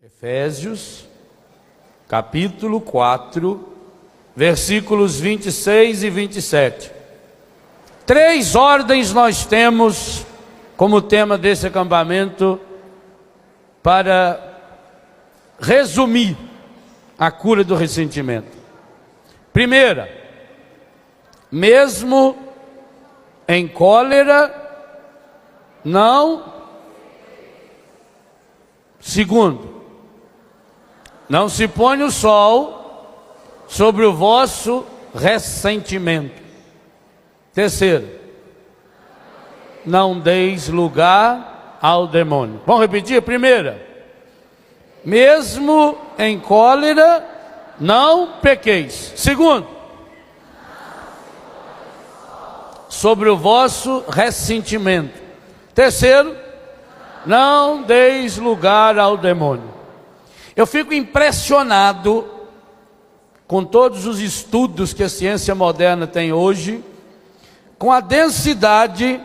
Efésios, capítulo 4, versículos 26 e 27. 3 ordens nós temos como tema desse acampamento para resumir a cura do ressentimento. Primeira, mesmo em cólera, não. Segundo, não se põe o sol sobre o vosso ressentimento. Terceiro, não deis lugar ao demônio. Vamos repetir? Primeira, mesmo em cólera, não pequeis. Segundo, sobre o vosso ressentimento. Terceiro, não deis lugar ao demônio. Eu fico impressionado com todos os estudos que a ciência moderna tem hoje, com a densidade,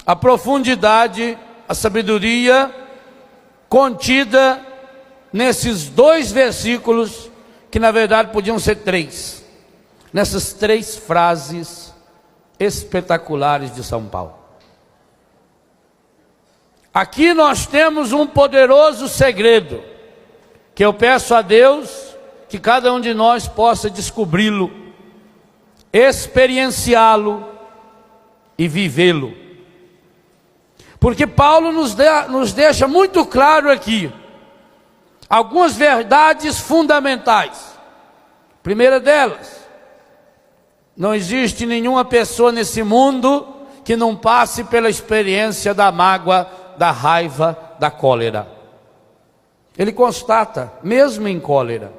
a profundidade, a sabedoria contida nesses 2 versículos, que na verdade podiam ser 3, nessas 3 frases espetaculares de São Paulo. Aqui nós temos um poderoso segredo, que eu peço a Deus que cada um de nós possa descobri-lo, experienciá-lo e vivê-lo. Porque Paulo nos deixa muito claro aqui algumas verdades fundamentais. Primeira delas, não existe nenhuma pessoa nesse mundo que não passe pela experiência da mágoa, da raiva, da cólera. Ele constata, mesmo em cólera.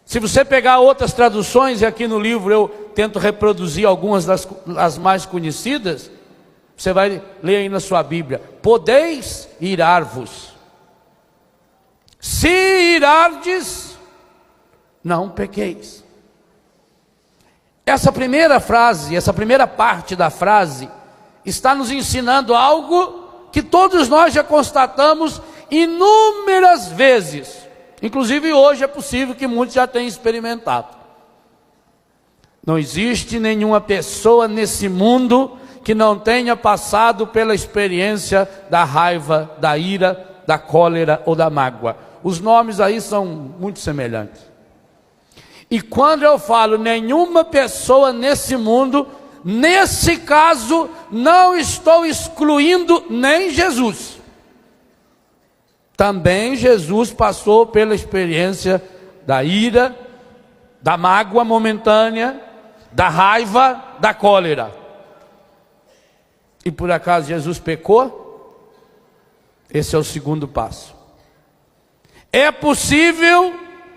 Se você pegar outras traduções, e aqui no livro eu tento reproduzir algumas das mais conhecidas, você vai ler aí na sua Bíblia: podeis irar-vos. Se irardes, não pequeis. Essa primeira frase, essa primeira parte da frase, está nos ensinando algo que todos nós já constatamos inúmeras vezes. Inclusive hoje é possível que muitos já tenham experimentado. Não existe nenhuma pessoa nesse mundo que não tenha passado pela experiência da raiva, da ira, da cólera ou da mágoa. Os nomes aí são muito semelhantes. E quando eu falo nenhuma pessoa nesse mundo, nesse caso não estou excluindo nem Jesus. Também Jesus passou pela experiência da ira, da mágoa momentânea, da raiva, da cólera. E por acaso Jesus pecou? Esse é o segundo passo. É possível,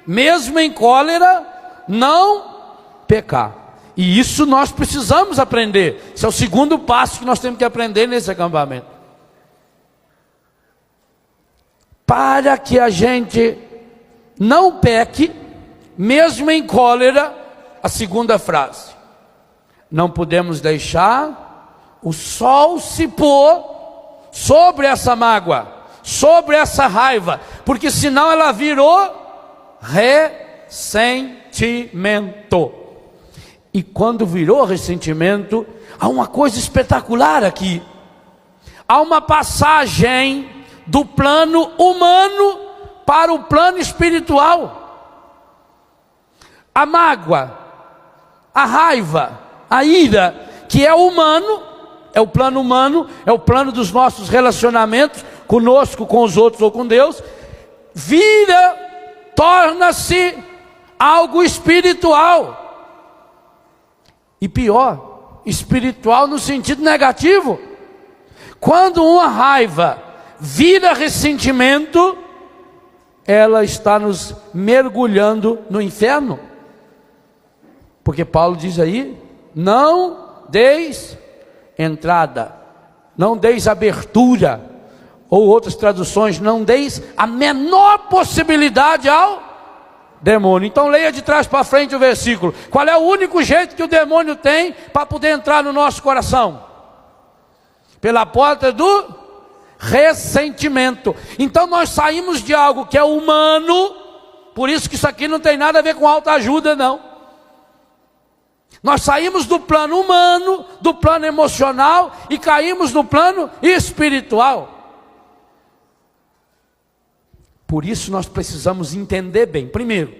mesmo em cólera, não pecar. E isso nós precisamos aprender. Esse é o segundo passo que nós temos que aprender nesse acampamento. Para que a gente não peque, mesmo em cólera, a segunda frase: não podemos deixar o sol se pôr sobre essa mágoa, sobre essa raiva, porque senão ela virou ressentimento. E quando virou ressentimento, há uma coisa espetacular aqui. Há uma passagem do plano humano para o plano espiritual. A mágoa, a raiva, a ira, que é humano, é o plano humano, é o plano dos nossos relacionamentos conosco, com os outros ou com Deus, torna-se algo espiritual. E pior, espiritual no sentido negativo. Quando uma raiva vira ressentimento, ela está nos mergulhando no inferno. Porque Paulo diz aí: não deis entrada, não deis abertura, ou outras traduções, não deis a menor possibilidade ao demônio. Então leia de trás para frente o versículo. Qual é o único jeito que o demônio tem para poder entrar no nosso coração? Pela porta do ressentimento. Então nós saímos de algo que é humano, por isso que isso aqui não tem nada a ver com autoajuda, não. Nós saímos do plano humano, do plano emocional e caímos no plano espiritual. Por isso nós precisamos entender bem, primeiro,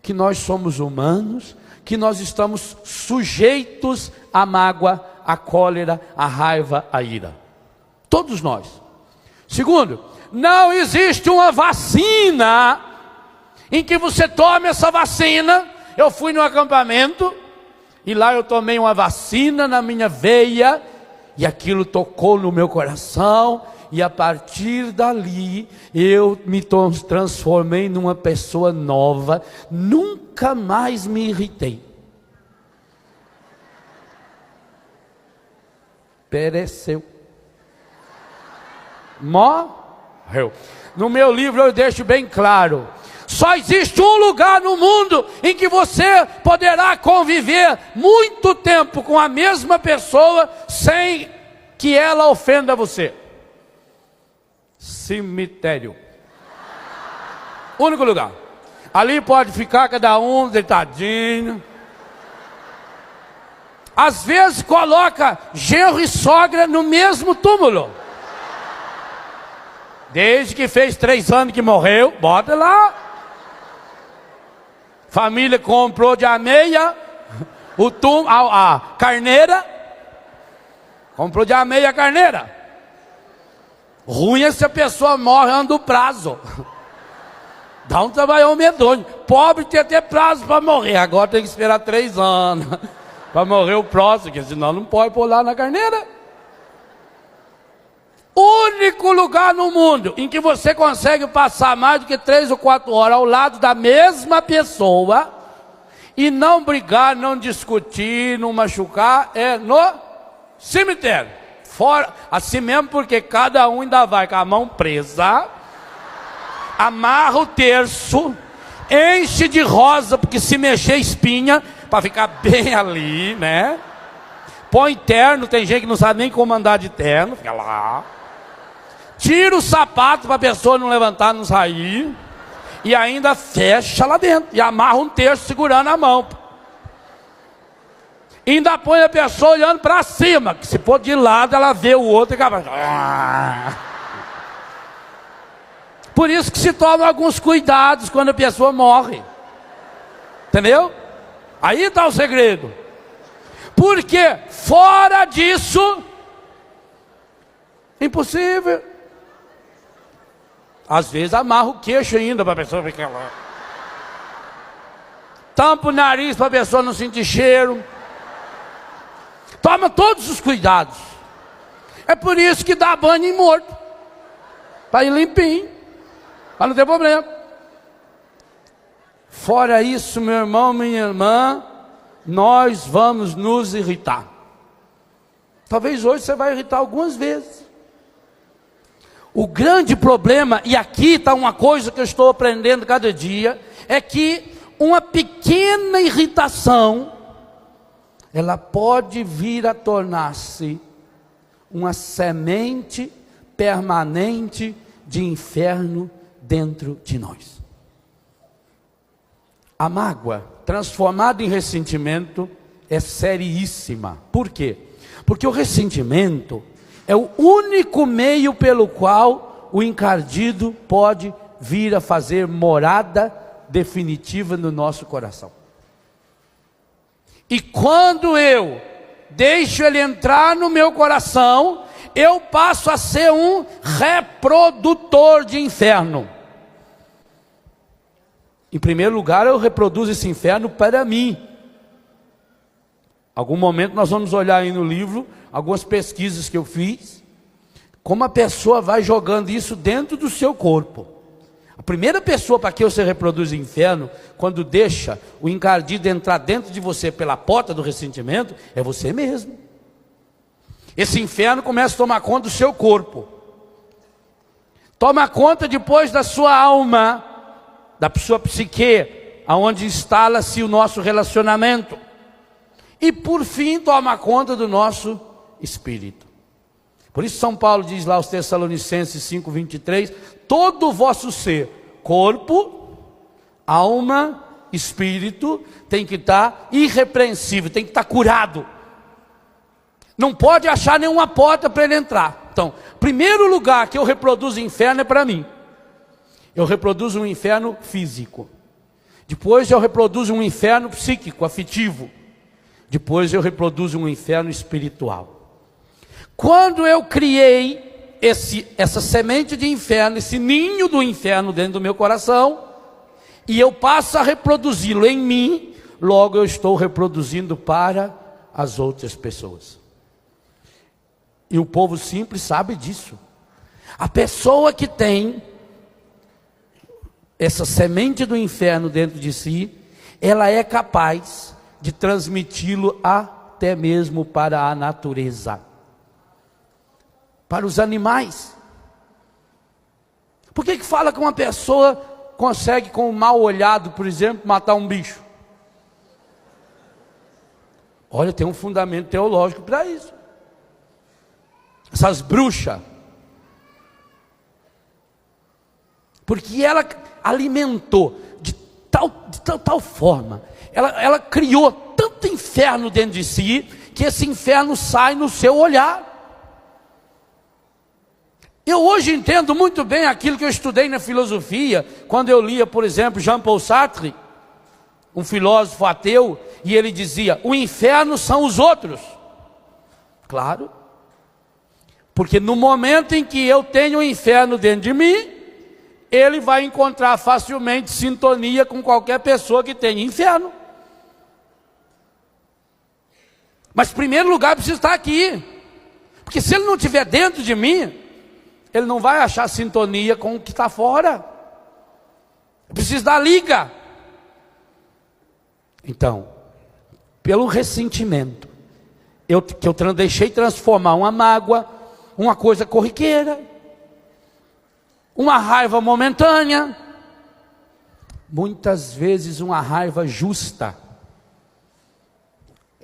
que nós somos humanos, que nós estamos sujeitos à mágoa, à cólera, à raiva, à ira. Todos nós. Segundo, não existe uma vacina em que você tome essa vacina. Eu fui no acampamento e lá eu tomei uma vacina na minha veia e aquilo tocou no meu coração. E a partir dali, eu me transformei numa pessoa nova. Nunca mais me irritei. Pereceu. Morreu. No meu livro eu deixo bem claro. Só existe um lugar no mundo em que você poderá conviver muito tempo com a mesma pessoa sem que ela ofenda você. Cemitério. Único lugar. Ali pode ficar cada um deitadinho. Às vezes coloca genro e sogra no mesmo túmulo. Desde que fez 3 anos que morreu, bota lá. Família comprou de ameia a carneira. Comprou de ameia a carneira. Ruim é se a pessoa morre antes do prazo. Dá um trabalhão medonho. Pobre tem até prazo para morrer. Agora tem que esperar 3 anos para morrer o próximo, porque senão não pode pôr lá na carneira. Único lugar no mundo em que você consegue passar mais do que 3 ou 4 horas ao lado da mesma pessoa e não brigar, não discutir, não machucar, é no cemitério. Fora, assim mesmo, porque cada um ainda vai com a mão presa, amarra o terço, enche de rosa, porque se mexer espinha, para ficar bem ali, né? Põe terno, tem gente que não sabe nem como andar de terno, fica lá. Tira o sapato para a pessoa não levantar, não sair. E ainda fecha lá dentro. E amarra um terço segurando a mão. E ainda põe a pessoa olhando para cima. Que se for de lado, ela vê o outro e acaba. Por isso que se toma alguns cuidados quando a pessoa morre. Entendeu? Aí está o segredo. Porque fora disso, impossível. Às vezes amarra o queixo ainda para a pessoa ficar lá. Tampa o nariz para a pessoa não sentir cheiro. Toma todos os cuidados. É por isso que dá banho em morto. Para ir limpinho. Para não ter problema. Fora isso, meu irmão, minha irmã, nós vamos nos irritar. Talvez hoje você vai irritar algumas vezes. O grande problema, e aqui está uma coisa que eu estou aprendendo cada dia, é que uma pequena irritação, ela pode vir a tornar-se uma semente permanente de inferno dentro de nós. A mágoa, transformada em ressentimento, é seríssima. Por quê? Porque o ressentimento é o único meio pelo qual o encardido pode vir a fazer morada definitiva no nosso coração. E quando eu deixo ele entrar no meu coração, eu passo a ser um reprodutor de inferno. Em primeiro lugar, eu reproduzo esse inferno para mim. Algum momento nós vamos olhar aí no livro algumas pesquisas que eu fiz, como a pessoa vai jogando isso dentro do seu corpo. A primeira pessoa para que você reproduz o inferno, quando deixa o encardido entrar dentro de você pela porta do ressentimento, é você mesmo. Esse inferno começa a tomar conta do seu corpo. Toma conta depois da sua alma, da sua psique, aonde instala-se o nosso relacionamento. E por fim toma conta do nosso espírito. Por isso São Paulo diz lá aos Tessalonicenses 5:23, todo o vosso ser, corpo, alma, espírito, tem que estar irrepreensível, tem que estar curado. Não pode achar nenhuma porta para ele entrar. Então, primeiro lugar que eu reproduzo o inferno é para mim. Eu reproduzo um inferno físico. Depois eu reproduzo um inferno psíquico, afetivo. Depois eu reproduzo um inferno espiritual. Quando eu criei essa semente de inferno, esse ninho do inferno dentro do meu coração, e eu passo a reproduzi-lo em mim, logo eu estou reproduzindo para as outras pessoas. E o povo simples sabe disso. A pessoa que tem essa semente do inferno dentro de si, ela é capaz de transmiti-lo até mesmo para a natureza, para os animais. Por que fala que uma pessoa consegue, com um mal olhado, por exemplo, matar um bicho? Olha, tem um fundamento teológico para isso. Essas bruxas, porque ela alimentou de tal forma, ela criou tanto inferno dentro de si, que esse inferno sai no seu olhar. Eu hoje entendo muito bem aquilo que eu estudei na filosofia, quando eu lia, por exemplo, Jean-Paul Sartre, um filósofo ateu, e ele dizia, o inferno são os outros. Claro, porque no momento em que eu tenho o inferno dentro de mim, ele vai encontrar facilmente sintonia com qualquer pessoa que tenha inferno. Mas em primeiro lugar precisa estar aqui, porque se ele não estiver dentro de mim, ele não vai achar sintonia com o que está fora. Precisa dar liga. Então, pelo ressentimento, que eu deixei transformar uma mágoa, uma coisa corriqueira, uma raiva momentânea, muitas vezes uma raiva justa.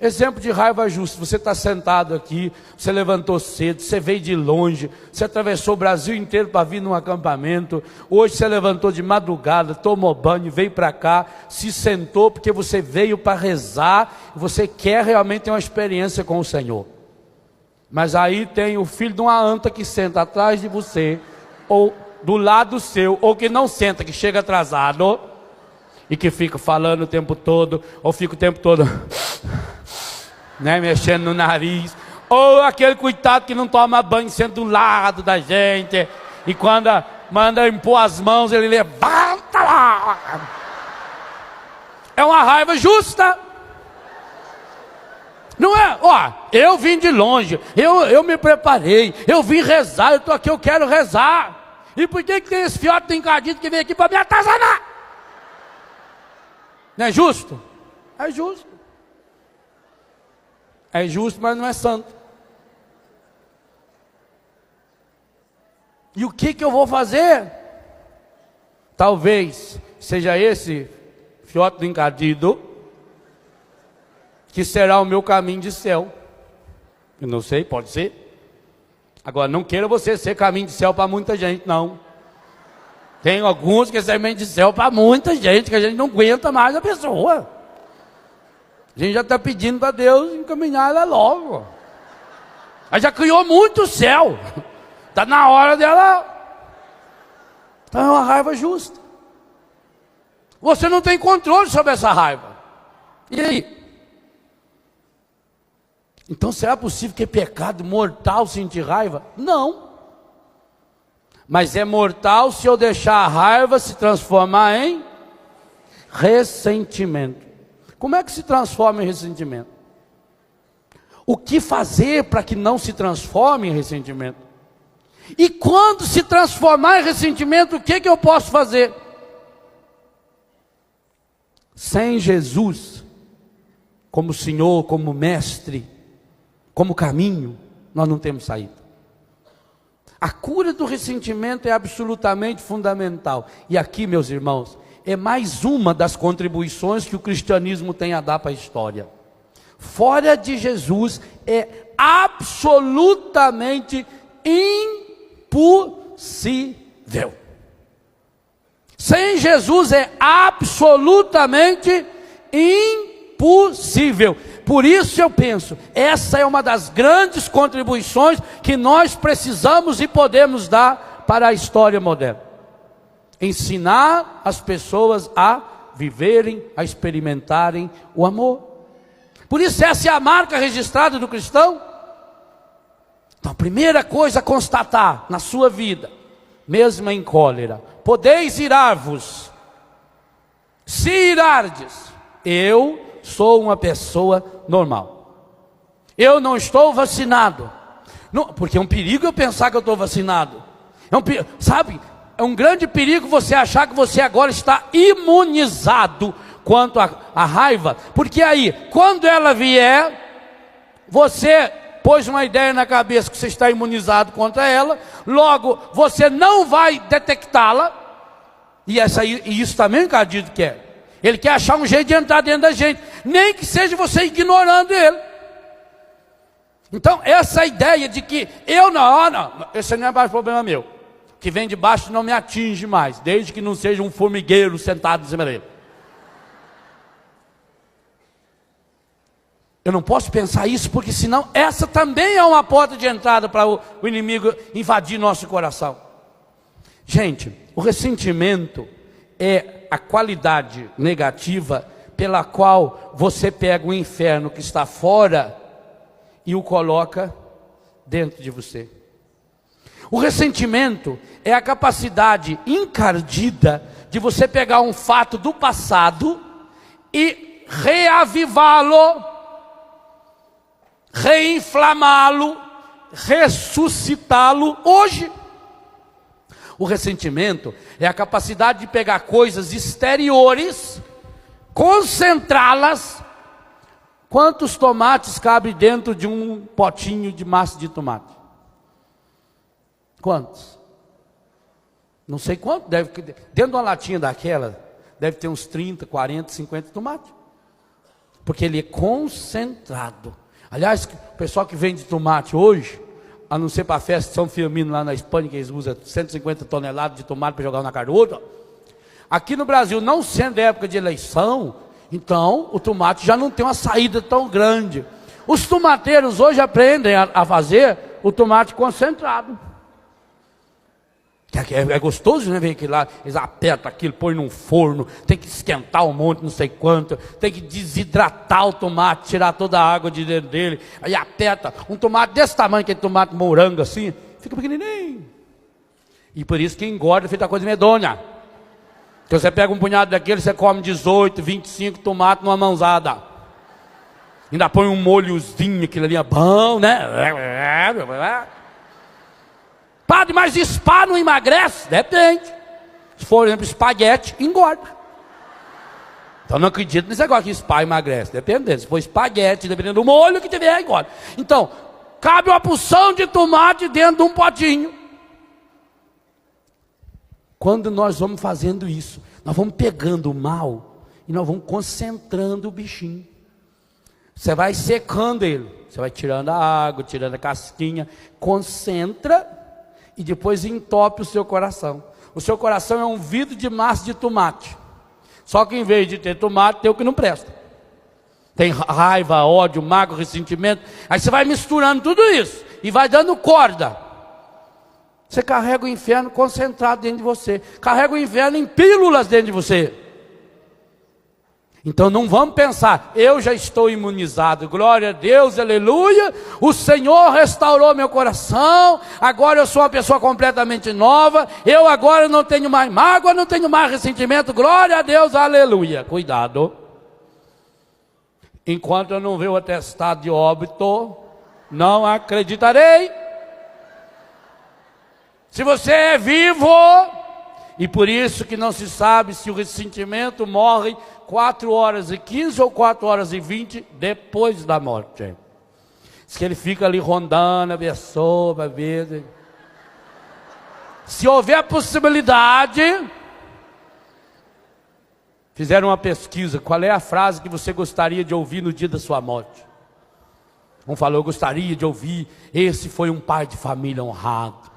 Exemplo de raiva justa: você está sentado aqui, você levantou cedo, você veio de longe, você atravessou o Brasil inteiro para vir num acampamento, hoje você levantou de madrugada, tomou banho, veio para cá, se sentou porque você veio para rezar, você quer realmente ter uma experiência com o Senhor. Mas aí tem o filho de uma anta que senta atrás de você, ou do lado seu, ou que não senta, que chega atrasado, e que fica falando o tempo todo, ou fica o tempo todo... né, mexendo no nariz, ou aquele coitado que não toma banho sendo do lado da gente, e quando manda impor as mãos, ele levanta lá. É uma raiva justa, não é? Ó, eu vim de longe, eu me preparei, eu vim rezar, eu estou aqui, eu quero rezar. E por que tem esse fiote encardido que vem aqui para me atazanar? Não é justo? É justo. É justo, mas não é santo. E o que eu vou fazer? Talvez seja esse fiote do encardido que será o meu caminho de céu. Eu não sei, pode ser. Agora, não queira você ser caminho de céu para muita gente, não. Tem alguns que servem de céu para muita gente, que a gente não aguenta mais a pessoa. A gente já está pedindo para Deus encaminhar ela logo. Ela já criou muito céu. Está na hora dela. Então é uma raiva justa. Você não tem controle sobre essa raiva. E aí? Então será possível que é pecado mortal sentir raiva? Não. Mas é mortal se eu deixar a raiva se transformar em ressentimento. Como é que se transforma em ressentimento? O que fazer para que não se transforme em ressentimento? E quando se transformar em ressentimento, o que eu posso fazer? Sem Jesus como Senhor, como Mestre, como caminho, nós não temos saída. A cura do ressentimento é absolutamente fundamental. E aqui, meus irmãos, é mais uma das contribuições que o cristianismo tem a dar para a história. Fora de Jesus é absolutamente impossível. Sem Jesus é absolutamente impossível. Por isso eu penso, essa é uma das grandes contribuições que nós precisamos e podemos dar para a história moderna. Ensinar as pessoas a viverem, a experimentarem o amor. Por isso essa é a marca registrada do cristão. Então a primeira coisa a constatar na sua vida, mesmo em cólera: podeis irar-vos, se irardes, eu sou uma pessoa normal. Eu não estou vacinado. Não, porque é um perigo eu pensar que eu estou vacinado. Sabe, é um grande perigo você achar que você agora está imunizado quanto à raiva. Porque aí, quando ela vier, você pôs uma ideia na cabeça que você está imunizado contra ela, logo você não vai detectá-la. E isso também o Cadido quer. Ele quer achar um jeito de entrar dentro da gente, nem que seja você ignorando ele. Então essa ideia de que eu não, esse não é mais problema meu, que vem de baixo não me atinge mais, desde que não seja um formigueiro sentado em cima dele. Eu não posso pensar isso, porque senão essa também é uma porta de entrada para o inimigo invadir nosso coração. Gente, o ressentimento é a qualidade negativa pela qual você pega o inferno que está fora e o coloca dentro de você. O ressentimento é a capacidade encardida de você pegar um fato do passado e reavivá-lo, reinflamá-lo, ressuscitá-lo hoje. O ressentimento é a capacidade de pegar coisas exteriores, concentrá-las. Quantos tomates cabem dentro de um potinho de massa de tomate? Quantos? Não sei quanto, dentro de uma latinha daquela, deve ter uns 30, 40, 50 tomates. Porque ele é concentrado. Aliás, o pessoal que vende tomate hoje, a não ser para a festa de São Firmino lá na Espanha, que eles usam 150 toneladas de tomate para jogar na cara do outro. Aqui no Brasil, não sendo época de eleição, então o tomate já não tem uma saída tão grande. Os tomateiros hoje aprendem a fazer o tomate concentrado. É gostoso, né? Ver aquilo lá, eles apertam aquilo, põem num forno, tem que esquentar um monte, não sei quanto, tem que desidratar o tomate, tirar toda a água de dentro dele, aí aperta, um tomate desse tamanho, aquele tomate morango assim, fica pequenininho. E por isso que engorda, feita coisa medonha. Então você pega um punhado daquele, você come 18, 25 tomates numa mãozada. Ainda põe um molhozinho, aquilo ali é bom, né? Padre, mas spa não emagrece? Depende. Se for, por exemplo, espaguete, engorda. Então não acredito nesse negócio que spa emagrece. Depende. Se for espaguete, dependendo do molho que tiver, engorda. Então, cabe uma porção de tomate dentro de um potinho. Quando nós vamos fazendo isso, nós vamos pegando o mal e nós vamos concentrando o bichinho. Você vai secando ele. Você vai tirando a água, tirando a casquinha. Concentra e depois entope o seu coração. O seu coração é um vidro de massa de tomate. Só que em vez de ter tomate, tem o que não presta. Tem raiva, ódio, mágoa, ressentimento. Aí você vai misturando tudo isso e vai dando corda. Você carrega o inferno concentrado dentro de você. Carrega o inferno em pílulas dentro de você. Então não vamos pensar, eu já estou imunizado, glória a Deus, aleluia, o Senhor restaurou meu coração, agora eu sou uma pessoa completamente nova, eu agora não tenho mais mágoa, não tenho mais ressentimento, glória a Deus, aleluia. Cuidado, enquanto eu não ver o atestado de óbito, não acreditarei. Se você é vivo, e por isso que não se sabe se o ressentimento morre 4 horas e 15 ou 4 horas e 20 depois da morte. Diz que ele fica ali rondando a pessoa para ver. Se houver a possibilidade, fizeram uma pesquisa, qual é a frase que você gostaria de ouvir no dia da sua morte? Um falou, eu gostaria de ouvir, esse foi um pai de família honrado.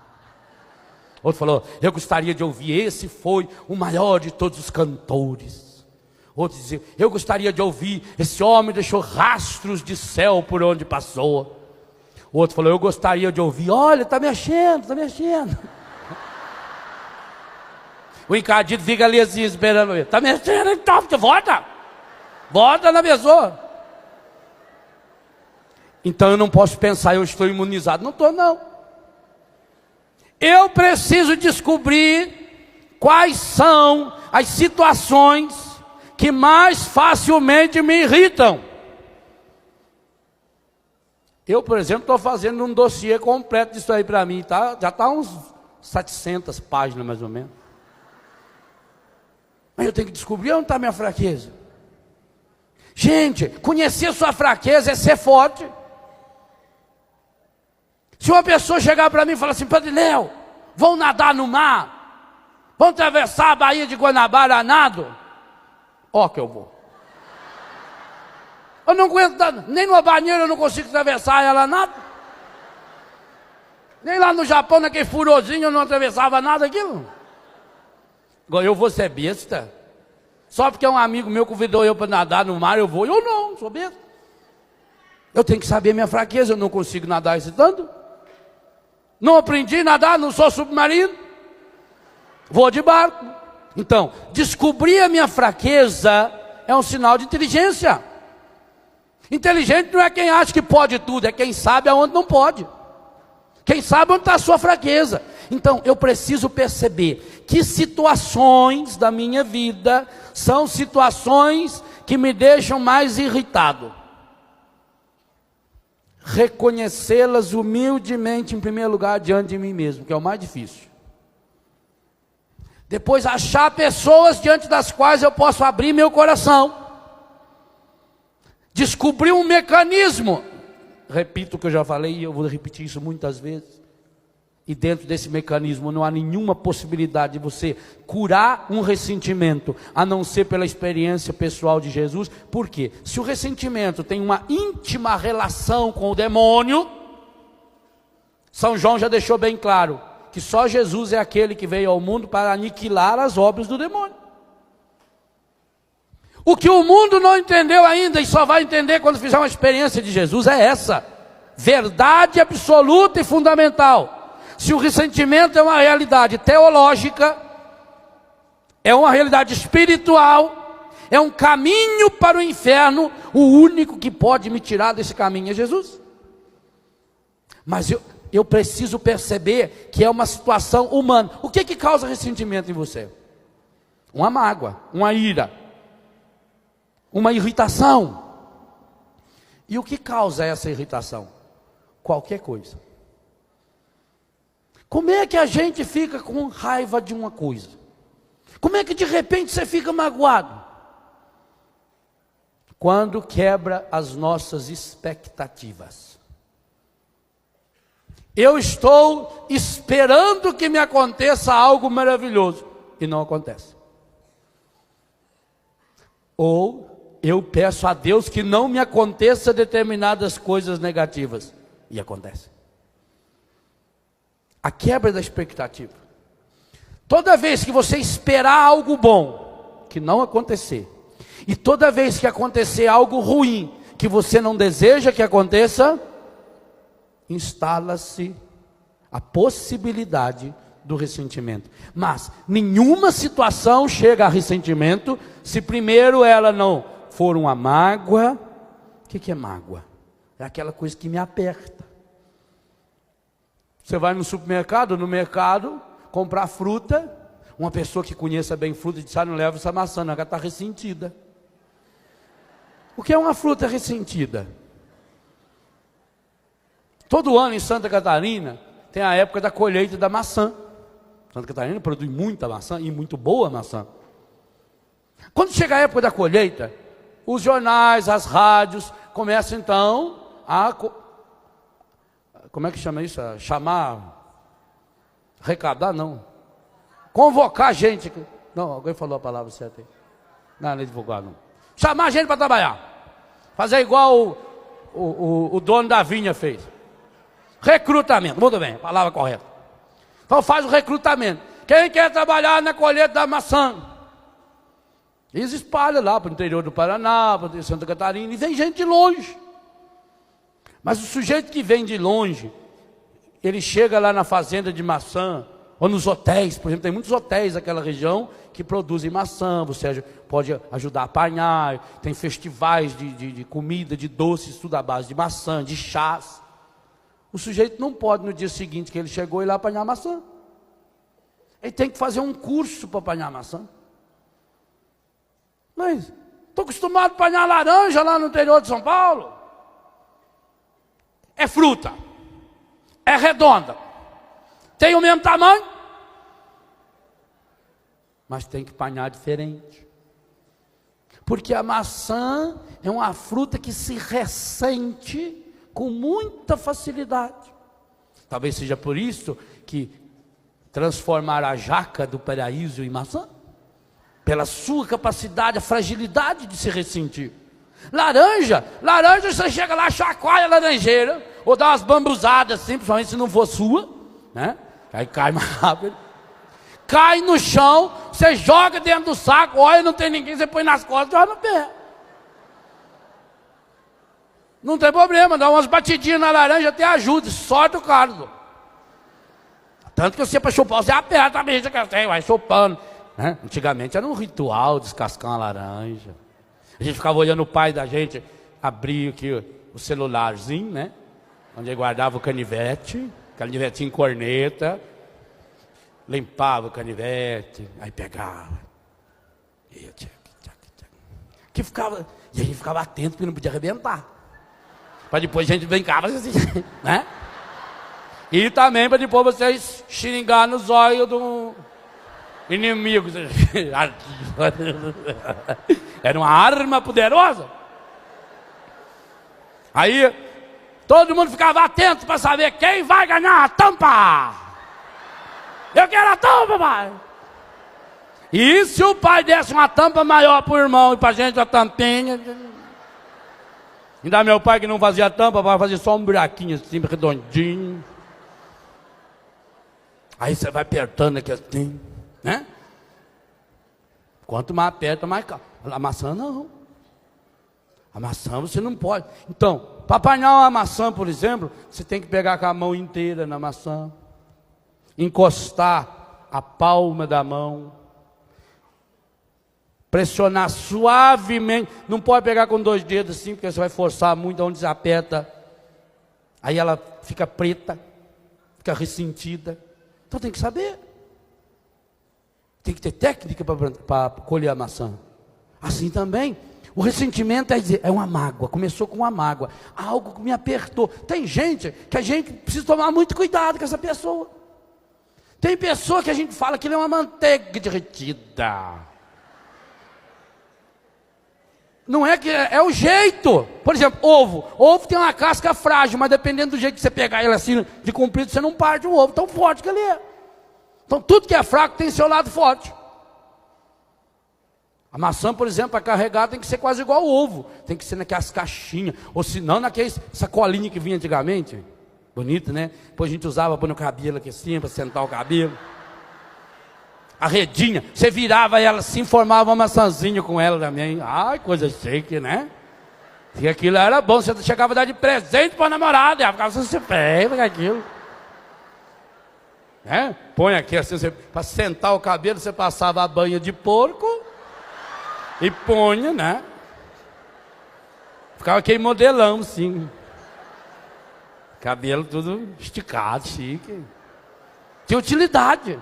Outro falou, eu gostaria de ouvir, esse foi o maior de todos os cantores. Outro dizia, eu gostaria de ouvir, esse homem deixou rastros de céu por onde passou. O outro falou, eu gostaria de ouvir, olha, está mexendo, está mexendo. O encardido fica ali assim, esperando ele. Está mexendo, então, volta. Volta na pessoa. Então eu não posso pensar, eu estou imunizado. Não estou, não. Eu preciso descobrir quais são as situações que mais facilmente me irritam. Eu, por exemplo, estou fazendo um dossiê completo disso aí para mim, tá? Já está uns 700 páginas mais ou menos. Mas eu tenho que descobrir onde está a minha fraqueza. Gente, conhecer a sua fraqueza é ser forte. Se uma pessoa chegar para mim e falar assim, Padre Léo, vão nadar no mar, vão atravessar a Baía de Guanabara a nado, ó que eu vou. Eu não aguento, nem numa banheira eu não consigo atravessar ela a nado. Nem lá no Japão, naquele furozinho, eu não atravessava nada aquilo. Agora eu vou ser besta? Só porque um amigo meu convidou eu para nadar no mar, eu vou. Eu não, sou besta. Eu tenho que saber minha fraqueza, eu não consigo nadar esse tanto. Não aprendi a nadar, não sou submarino. Vou de barco. Então, descobrir a minha fraqueza é um sinal de inteligência. Inteligente não é quem acha que pode tudo, é quem sabe aonde não pode. Quem sabe onde está a sua fraqueza. Então, eu preciso perceber que situações da minha vida são situações que me deixam mais irritado. Reconhecê-las humildemente, em primeiro lugar, diante de mim mesmo, que é o mais difícil. Depois, achar pessoas diante das quais eu posso abrir meu coração. Descobrir um mecanismo. Repito o que eu já falei, e eu vou repetir isso muitas vezes. E dentro desse mecanismo não há nenhuma possibilidade de você curar um ressentimento, a não ser pela experiência pessoal de Jesus. Por quê? Se o ressentimento tem uma íntima relação com o demônio, São João já deixou bem claro, que só Jesus é aquele que veio ao mundo para aniquilar as obras do demônio. O que o mundo não entendeu ainda, e só vai entender quando fizer uma experiência de Jesus, é essa. Verdade absoluta e fundamental. Se o ressentimento é uma realidade teológica, é uma realidade espiritual, é um caminho para o inferno, o único que pode me tirar desse caminho é Jesus. Mas eu preciso perceber que é uma situação humana. O que causa ressentimento em você? Uma mágoa, uma ira, uma irritação. E o que causa essa irritação? Qualquer coisa. Como é que a gente fica com raiva de uma coisa? Como é que de repente você fica magoado? Quando quebra as nossas expectativas. Eu estou esperando que me aconteça algo maravilhoso e não acontece. Ou eu peço a Deus que não me aconteça determinadas coisas negativas e acontece. A quebra da expectativa. Toda vez que você esperar algo bom, que não acontecer, e toda vez que acontecer algo ruim, que você não deseja que aconteça, instala-se a possibilidade do ressentimento. Mas nenhuma situação chega a ressentimento, se primeiro ela não for uma mágoa. O que é mágoa? É aquela coisa que me aperta. Você vai no supermercado, no mercado, comprar fruta, uma pessoa que conheça bem fruta diz, não leva essa maçã, não, ela está ressentida. O que é uma fruta ressentida? Todo ano em Santa Catarina, tem a época da colheita da maçã. Santa Catarina produz muita maçã, e muito boa maçã. Quando chega a época da colheita, os jornais, as rádios, começam então a... Como é que chama isso? Chamar, arrecadar, não. Convocar gente. Não, alguém falou a palavra certa aí. Não é divulgar, não. Chamar gente para trabalhar. Fazer igual o dono da vinha fez? Recrutamento, muito bem, a palavra correta. Então faz o recrutamento. Quem quer trabalhar na colheita da maçã? Eles espalham lá para o interior do Paraná, para Santa Catarina, e vem gente de longe. Mas o sujeito que vem de longe, ele chega lá na fazenda de maçã, ou nos hotéis, por exemplo, tem muitos hotéis naquela região que produzem maçã, você pode ajudar a apanhar, tem festivais de comida, de doces, tudo à base de maçã, de chás. O sujeito não pode no dia seguinte que ele chegou ir lá apanhar maçã. Ele tem que fazer um curso para apanhar maçã. Mas estou acostumado a apanhar laranja lá no interior de São Paulo. É fruta, é redonda, tem o mesmo tamanho, mas tem que apanhar diferente. Porque a maçã é uma fruta que se ressente com muita facilidade. Talvez seja por isso que transformar a jaca do paraíso em maçã, pela sua capacidade, a fragilidade de se ressentir. Laranja, você chega lá, chacoalha a laranjeira, ou dá umas bambuzadas assim, principalmente se não for sua, né? Aí cai mais rápido. Cai no chão, você joga dentro do saco, olha, não tem ninguém, você põe nas costas e joga no pé. Não tem problema, dá umas batidinhas na laranja até ajuda, sorte o cardo. Tanto que você para chupar, você aperta a bicha que eu tenho, vai chupando. Né? Antigamente era um ritual descascar uma laranja. A gente ficava olhando o pai da gente, abria aqui o celularzinho, né? Onde ele guardava o canivete, canivetinho corneta, limpava o canivete, aí pegava. Que ficava, e a gente ficava atento porque não podia arrebentar. Para depois a gente brincava assim, né? E também para depois vocês xingar nos olhos do inimigo. Era uma arma poderosa. Aí todo mundo ficava atento para saber quem vai ganhar a tampa. Eu quero a tampa, pai. E se o pai desse uma tampa maior para o irmão e para a gente a tampinha? Ainda meu pai que não fazia tampa, vai fazer só um buraquinho assim, redondinho. Aí você vai apertando aqui assim, né? Quanto mais aperta, mais caro. A maçã não. A maçã você não pode. Então, para apanhar uma maçã, por exemplo, você tem que pegar com a mão inteira na maçã, encostar a palma da mão, pressionar suavemente. Não pode pegar com 2 dedos assim, porque você vai forçar muito onde você aperta. Aí ela fica preta, fica ressentida. Então tem que saber. Tem que ter técnica para colher a maçã. Assim também, o ressentimento é uma mágoa. Começou com uma mágoa, algo que me apertou. Tem gente que a gente precisa tomar muito cuidado com essa pessoa. Tem pessoa que a gente fala que ele é uma manteiga derretida. Não é que é o jeito. Por exemplo, ovo. Ovo tem uma casca frágil, mas dependendo do jeito que você pegar ele assim de comprido, você não parte o ovo tão forte que ele é. Então tudo que é fraco tem seu lado forte. A maçã, por exemplo, para carregar tem que ser quase igual ao ovo. Tem que ser naquelas caixinhas, ou se não naquelas sacolinhas que vinha antigamente. Bonito, né? Depois a gente usava para pôr no cabelo aqui assim, para sentar o cabelo. A redinha, você virava ela assim, formava uma maçãzinha com ela também. Ai, coisa chique, né? E aquilo era bom, você chegava a dar de presente para a namorada, ela ficava assim, pega aquilo. Né? Põe aqui assim, para sentar o cabelo, você passava a banha de porco e punha, né? Ficava aquele modelão assim. Cabelo tudo esticado, chique. Tinha utilidade.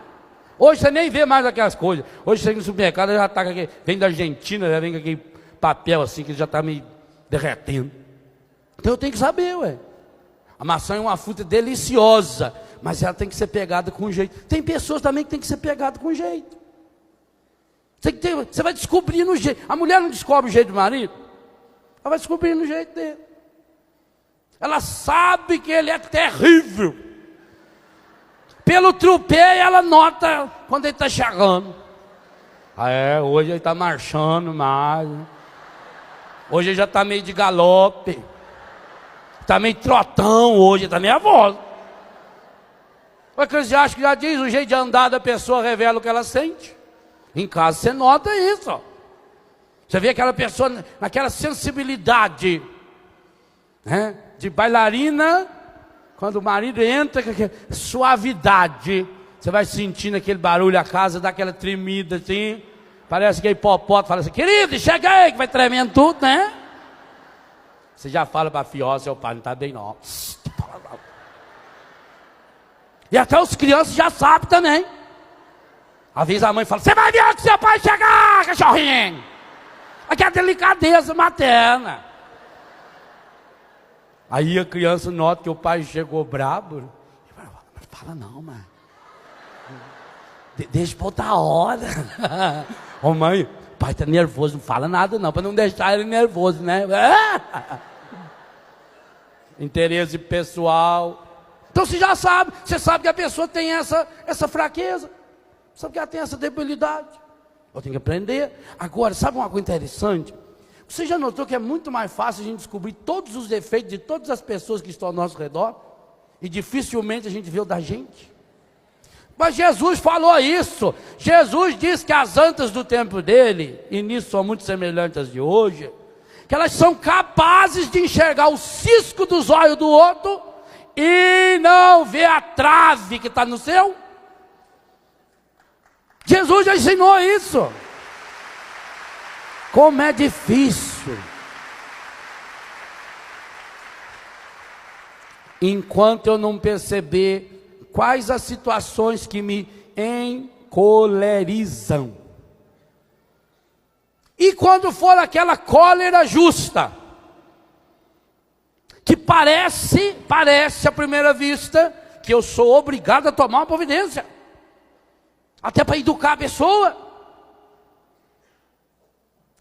Hoje você nem vê mais aquelas coisas. Hoje você chega no supermercado, já tá com aquele, vem da Argentina, já vem com aquele papel assim, que já está meio derretendo. Então eu tenho que saber, ué. A maçã é uma fruta deliciosa, mas ela tem que ser pegada com jeito. Tem pessoas também que tem que ser pegada com jeito. Você vai descobrir no jeito. A mulher não descobre o jeito do marido, ela vai descobrir no jeito dele. Ela sabe que ele é terrível. Pelo trupé ela nota quando ele está chegando. Hoje ele está marchando mais. Hoje ele já está meio de galope. tá meio trotão hoje, tá nervoso. O Eclesiástico já diz, o jeito de andar da pessoa revela o que ela sente. Em casa você nota isso, ó. Você vê aquela pessoa naquela sensibilidade, né, de bailarina, quando o marido entra com aquela suavidade, você vai sentindo aquele barulho, a casa dá aquela tremida assim, parece que a hipopótamo fala assim, querido, chega aí, que vai tremendo tudo, né? Você já fala para a filha, seu pai não está bem não. E até os crianças já sabem também. Às vezes a mãe fala, você vai ver que seu pai chegar, cachorrinho. Aqui é a delicadeza materna. Aí a criança nota que o pai chegou brabo. Não fala não, mãe. Deixa pra outra hora. Ô mãe, o pai tá nervoso, não fala nada não, para não deixar ele nervoso, né? Interesse pessoal. Então você já sabe, você sabe que a pessoa tem essa fraqueza, sabe que ela tem essa debilidade. Eu tenho que aprender. Agora, sabe uma coisa interessante? Você já notou que é muito mais fácil a gente descobrir todos os defeitos de todas as pessoas que estão ao nosso redor? E dificilmente a gente vê o da gente? Mas Jesus falou isso. Jesus disse que as antas do tempo dele, e nisso são muito semelhantes às de hoje, que elas são capazes de enxergar o cisco dos olhos do outro e não ver a trave que está no seu. Jesus já ensinou isso. Como é difícil. Enquanto eu não perceber quais as situações que me encolerizam. E quando for aquela cólera justa, que parece à primeira vista, que eu sou obrigado a tomar uma providência, até para educar a pessoa.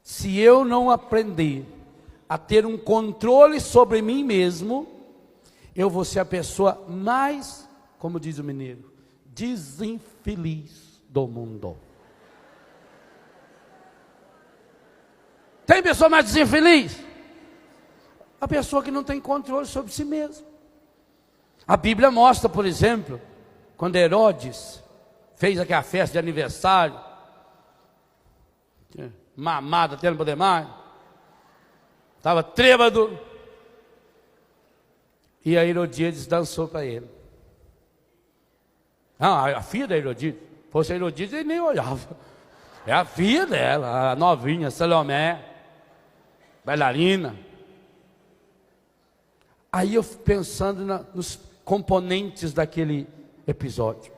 Se eu não aprender a ter um controle sobre mim mesmo, eu vou ser a pessoa mais, como diz o mineiro, desinfeliz do mundo. Tem pessoa mais desinfeliz? A pessoa que não tem controle sobre si mesma. A Bíblia mostra, por exemplo, quando Herodes fez aquela festa de aniversário, mamado até não poder mais, estava trêbado, e a Herodíades dançou para ele. Não, a filha da Herodíades, fosse a Herodíades, ele nem olhava. É a filha dela, a novinha, Salomé, bailarina. Aí eu fico pensando nos componentes daquele episódio.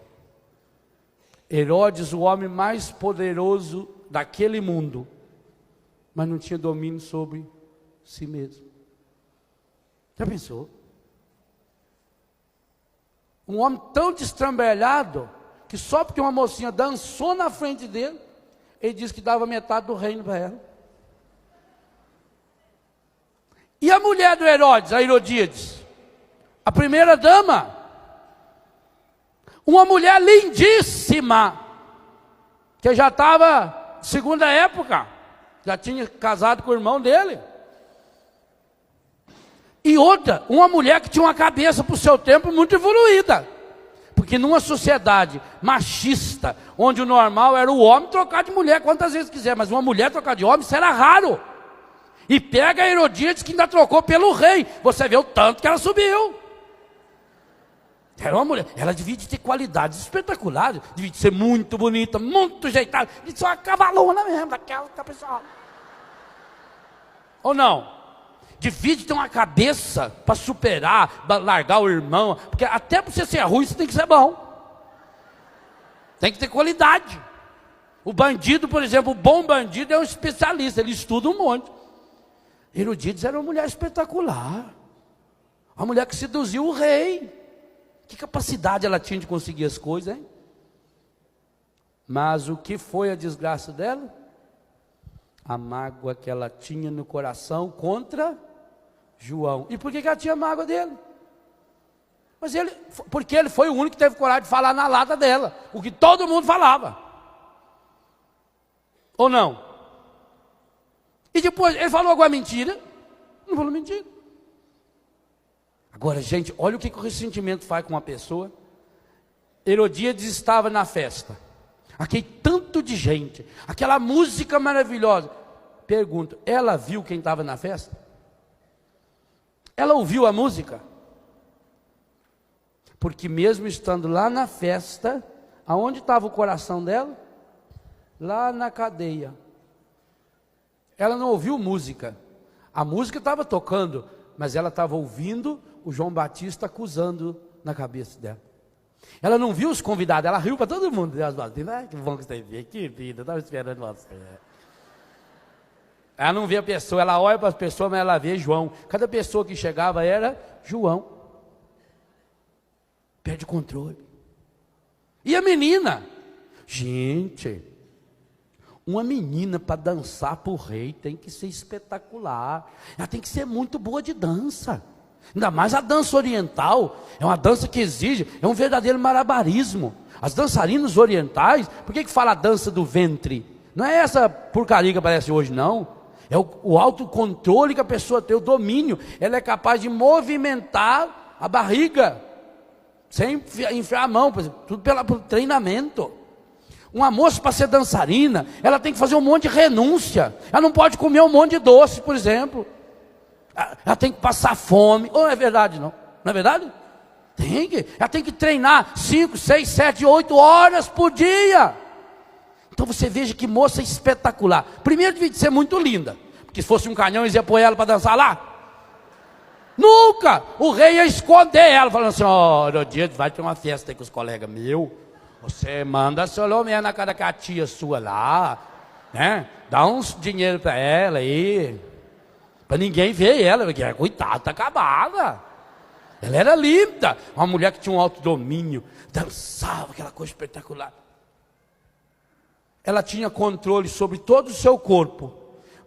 Herodes, o homem mais poderoso daquele mundo, mas não tinha domínio sobre si mesmo. Já pensou? Um homem tão destrambelhado, que só porque uma mocinha dançou na frente dele, ele disse que dava metade do reino para ela. E a mulher do Herodes, a Herodíades, a primeira dama, uma mulher lindíssima, que já estava, segunda época, já tinha casado com o irmão dele. E outra, uma mulher que tinha uma cabeça para o seu tempo muito evoluída. Porque numa sociedade machista, onde o normal era o homem trocar de mulher quantas vezes quiser, mas uma mulher trocar de homem, isso era raro. E pega a Herodíades que ainda trocou pelo rei. Você vê o tanto que ela subiu. Era uma mulher, ela devia de ter qualidades espetaculares, devia de ser muito bonita, muito jeitada, de ser uma cavalona mesmo, daquela pessoal. Ou não? Devia de ter uma cabeça para superar, para largar o irmão, porque até para você ser ruim, você tem que ser bom. Tem que ter qualidade. O bandido, por exemplo, o bom bandido é um especialista, ele estuda um monte. Herodíades era uma mulher espetacular, uma mulher que seduziu o rei. Que capacidade ela tinha de conseguir as coisas, hein? Mas o que foi a desgraça dela? A mágoa que ela tinha no coração contra João. E por que ela tinha mágoa dele? Mas porque ele foi o único que teve coragem de falar na lata dela, o que todo mundo falava. Ou não? E depois, ele falou alguma mentira? Não falou mentira. Agora, gente, olha o que o ressentimento faz com uma pessoa. Herodíades estava na festa, aquele tanto de gente, aquela música maravilhosa. Pergunto, ela viu quem estava na festa? Ela ouviu a música? Porque mesmo estando lá na festa, aonde estava o coração dela? Lá na cadeia. Ela não ouviu música. A música estava tocando, mas ela estava ouvindo o João Batista acusando na cabeça dela. Ela não viu os convidados, ela riu para todo mundo. Que bom que você veio aqui, vida, estava esperando você. Ela não vê a pessoa, ela olha para as pessoas, mas ela vê João. Cada pessoa que chegava era João. Perde o controle. E a menina? Gente, uma menina para dançar para o rei tem que ser espetacular. Ela tem que ser muito boa de dança. Ainda mais a dança oriental, é uma dança que exige, é um verdadeiro malabarismo. As dançarinas orientais, por que fala a dança do ventre? Não é essa porcaria que aparece hoje, não. É o autocontrole que a pessoa tem, o domínio. Ela é capaz de movimentar a barriga, sem enfiar a mão, tudo pelo treinamento. Uma moça para ser dançarina, ela tem que fazer um monte de renúncia. Ela não pode comer um monte de doce, por exemplo. Ela tem que passar fome. Ou não é verdade, não? Não é verdade? Ela tem que treinar 5, 6, 7, 8 horas por dia. Então você veja que moça espetacular. Primeiro devia ser muito linda, porque se fosse um canhão eles iam pôr ela para dançar lá. Nunca! O rei ia esconder ela, falando assim: ó, Herodíades, vai ter uma festa aí com os colegas meus. Você manda seu Lomé na cara da tia sua lá, né? Dá uns dinheiro para ela aí, para ninguém ver ela, porque coitada, está acabada. Ela era linda, uma mulher que tinha um alto domínio, dançava, aquela coisa espetacular. Ela tinha controle sobre todo o seu corpo,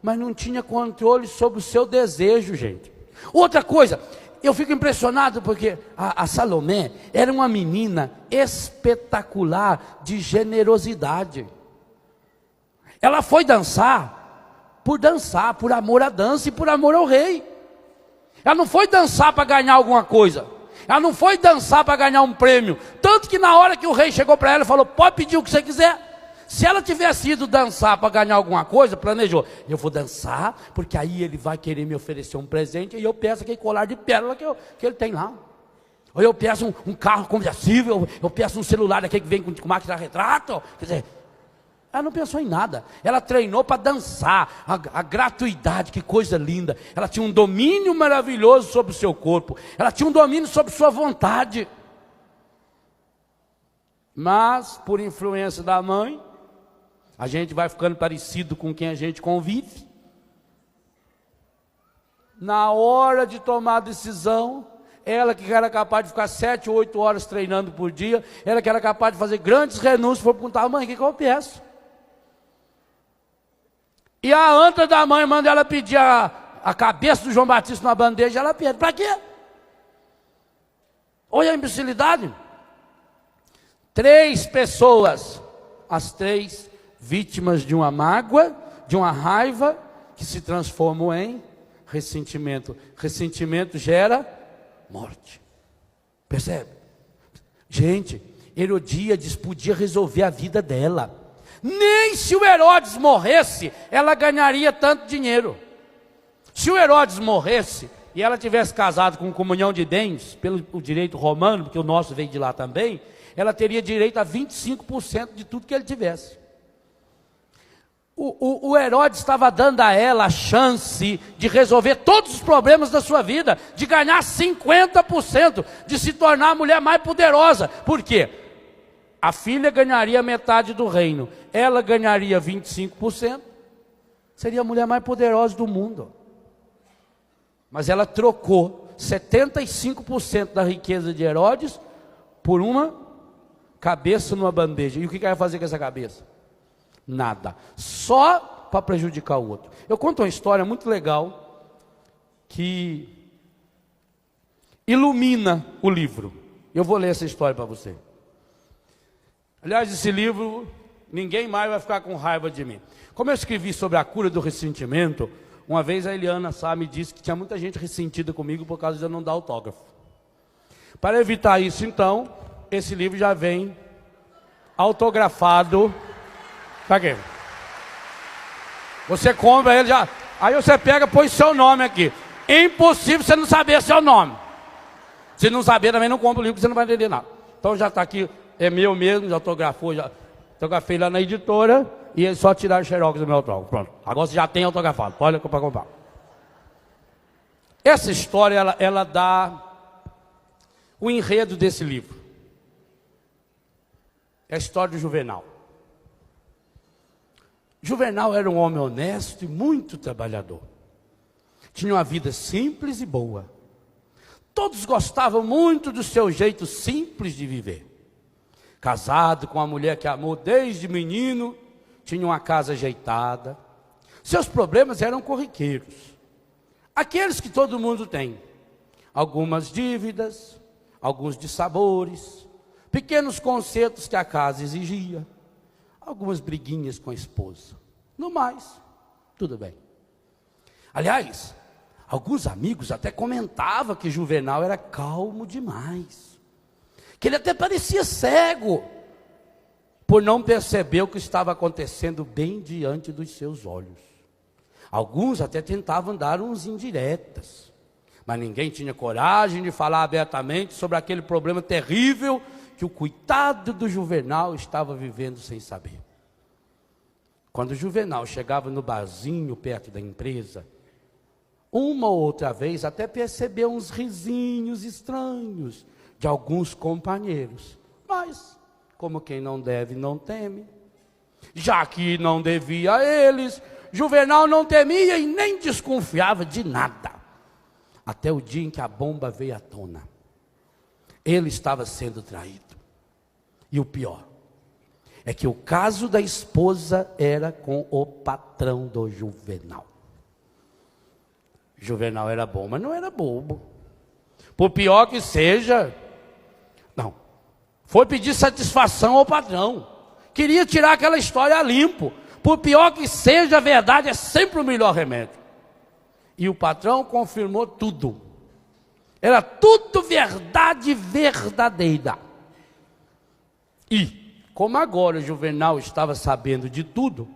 mas não tinha controle sobre o seu desejo, gente. Outra coisa, eu fico impressionado porque a Salomé era uma menina espetacular de generosidade. Ela foi dançar, por amor à dança e por amor ao rei. Ela não foi dançar para ganhar alguma coisa. Ela não foi dançar para ganhar um prêmio. Tanto que na hora que o rei chegou para ela e falou: pode pedir o que você quiser. Se ela tivesse ido dançar para ganhar alguma coisa, planejou: eu vou dançar, porque aí ele vai querer me oferecer um presente, e eu peço aquele colar de pérola que ele tem lá. Ou eu peço um carro conversível, eu peço um celular daquele que vem com máquina de retrato. Quer dizer, ela não pensou em nada. Ela treinou para dançar, a gratuidade, que coisa linda. Ela tinha um domínio maravilhoso sobre o seu corpo. Ela tinha um domínio sobre sua vontade. Mas, por influência da mãe, a gente vai ficando parecido com quem a gente convive. Na hora de tomar a decisão, ela que era capaz de ficar 7 ou 8 horas treinando por dia, ela que era capaz de fazer grandes renúncias, foi perguntar: mãe, o que eu peço? E a anta da mãe manda ela pedir a cabeça do João Batista numa bandeja, ela pede. Para quê? Olha a imbecilidade. 3 pessoas, as 3 vítimas de uma mágoa, de uma raiva, que se transformam em ressentimento. Ressentimento gera morte. Percebe? Gente, Herodíades podia resolver a vida dela. Nem se o Herodes morresse, ela ganharia tanto dinheiro. Se o Herodes morresse e ela tivesse casado com comunhão de bens, pelo direito romano, porque o nosso veio de lá também, ela teria direito a 25% de tudo que ele tivesse. O Herodes estava dando a ela a chance de resolver todos os problemas da sua vida, de ganhar 50%, de se tornar a mulher mais poderosa. Por quê? A filha ganharia metade do reino, ela ganharia 25%, seria a mulher mais poderosa do mundo. Mas ela trocou 75% da riqueza de Herodes por uma cabeça numa bandeja. E o que ela vai fazer com essa cabeça? Nada, só para prejudicar o outro. Eu conto uma história muito legal que ilumina o livro. Eu vou ler essa história para você. Aliás, esse livro, ninguém mais vai ficar com raiva de mim. Como eu escrevi sobre a cura do ressentimento, uma vez a Eliana Sá me disse que tinha muita gente ressentida comigo por causa de eu não dar autógrafo. Para evitar isso, então, esse livro já vem autografado. Tá aqui. Você compra ele já. Aí você pega e põe seu nome aqui. Impossível você não saber seu nome. Se não saber, também não compra o livro, você não vai entender nada. Então já está aqui, é meu mesmo, já autografou, já autografei lá na editora. E eles só tiraram xerox do meu autógrafo. Pronto. Agora você já tem autografado. Pode comprar. Essa história, ela dá o enredo desse livro. É a história do Juvenal. Juvenal era um homem honesto e muito trabalhador. Tinha uma vida simples e boa. Todos gostavam muito do seu jeito simples de viver. Casado com uma mulher que amou desde menino, tinha uma casa ajeitada. Seus problemas eram corriqueiros. Aqueles que todo mundo tem. Algumas dívidas, alguns dissabores, pequenos consertos que a casa exigia, algumas briguinhas com a esposa. No mais, tudo bem. Aliás, alguns amigos até comentavam que Juvenal era calmo demais, que ele até parecia cego, por não perceber o que estava acontecendo bem diante dos seus olhos. Alguns até tentavam dar uns indiretas, mas ninguém tinha coragem de falar abertamente sobre aquele problema terrível que o coitado do Juvenal estava vivendo sem saber. Quando o Juvenal chegava no barzinho perto da empresa, uma ou outra vez até percebeu uns risinhos estranhos de alguns companheiros. Mas, como quem não deve, não teme. Já que não devia a eles, Juvenal não temia e nem desconfiava de nada. Até o dia em que a bomba veio à tona. Ele estava sendo traído. E o pior é que o caso da esposa era com o patrão do Juvenal. Juvenal era bom, mas não era bobo. Por pior que seja, não. Foi pedir satisfação ao patrão. Queria tirar aquela história a limpo. Por pior que seja, a verdade é sempre o melhor remédio. E o patrão confirmou tudo. Era tudo verdade verdadeira. E, como agora o Juvenal estava sabendo de tudo,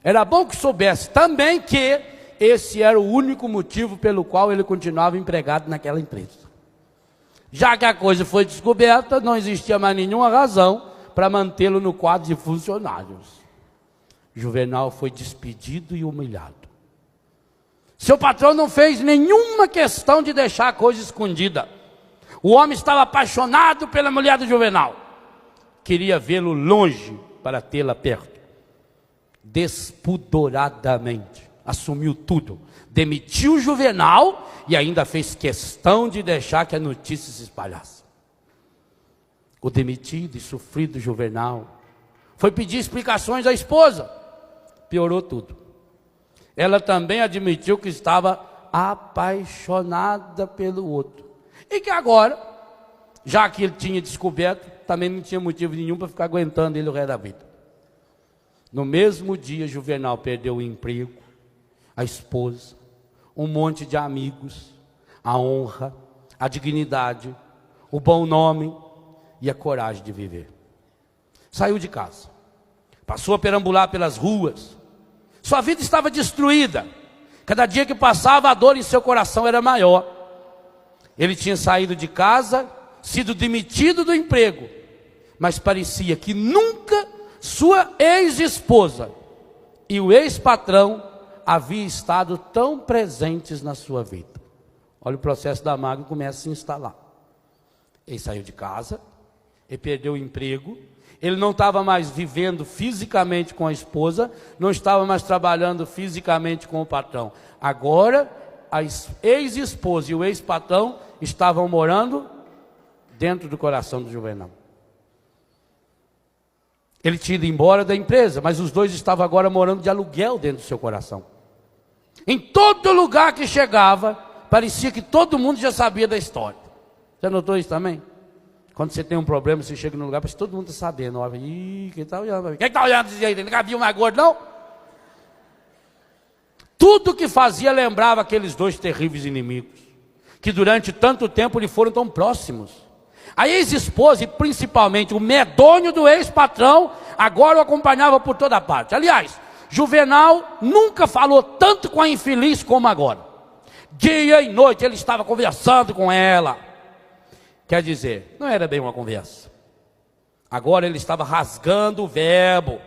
era bom que soubesse também que esse era o único motivo pelo qual ele continuava empregado naquela empresa. Já que a coisa foi descoberta, não existia mais nenhuma razão para mantê-lo no quadro de funcionários. Juvenal foi despedido e humilhado. Seu patrão não fez nenhuma questão de deixar a coisa escondida. O homem estava apaixonado pela mulher do Juvenal. Queria vê-lo longe para tê-la perto. Despudoradamente assumiu tudo. Demitiu o Juvenal e ainda fez questão de deixar que a notícia se espalhasse. O demitido e sofrido Juvenal foi pedir explicações à esposa. Piorou tudo. Ela também admitiu que estava apaixonada pelo outro. E que agora, já que ele tinha descoberto, também não tinha motivo nenhum para ficar aguentando ele o resto da vida. No mesmo dia, Juvenal perdeu o emprego, a esposa, um monte de amigos, a honra, a dignidade, o bom nome e a coragem de viver. Saiu de casa, passou a perambular pelas ruas. Sua vida estava destruída. Cada dia que passava, a dor em seu coração era maior. Ele tinha saído de casa, sido demitido do emprego, mas parecia que nunca sua ex-esposa e o ex-patrão haviam estado tão presentes na sua vida. Olha, o processo da mágoa começa a se instalar. Ele saiu de casa, ele perdeu o emprego, ele não estava mais vivendo fisicamente com a esposa, não estava mais trabalhando fisicamente com o patrão. Agora, a ex-esposa e o ex-patrão estavam morando dentro do coração do Juvenal. Ele tinha ido embora da empresa, mas os dois estavam agora morando de aluguel dentro do seu coração. Em todo lugar que chegava, parecia que todo mundo já sabia da história. Você notou isso também? Quando você tem um problema, você chega num lugar, parece que todo mundo está sabendo. Olha, ih, quem está olhando para mim? Quem está olhando desse jeito? Ele nunca viu mais gordo, não? Tudo que fazia lembrava aqueles dois terríveis inimigos, que durante tanto tempo lhe foram tão próximos. A ex-esposa e principalmente o medonho do ex-patrão agora o acompanhava por toda parte. Aliás, Juvenal nunca falou tanto com a infeliz como agora. Dia e noite ele estava conversando com ela. Quer dizer, não era bem uma conversa. Agora ele estava rasgando o verbo,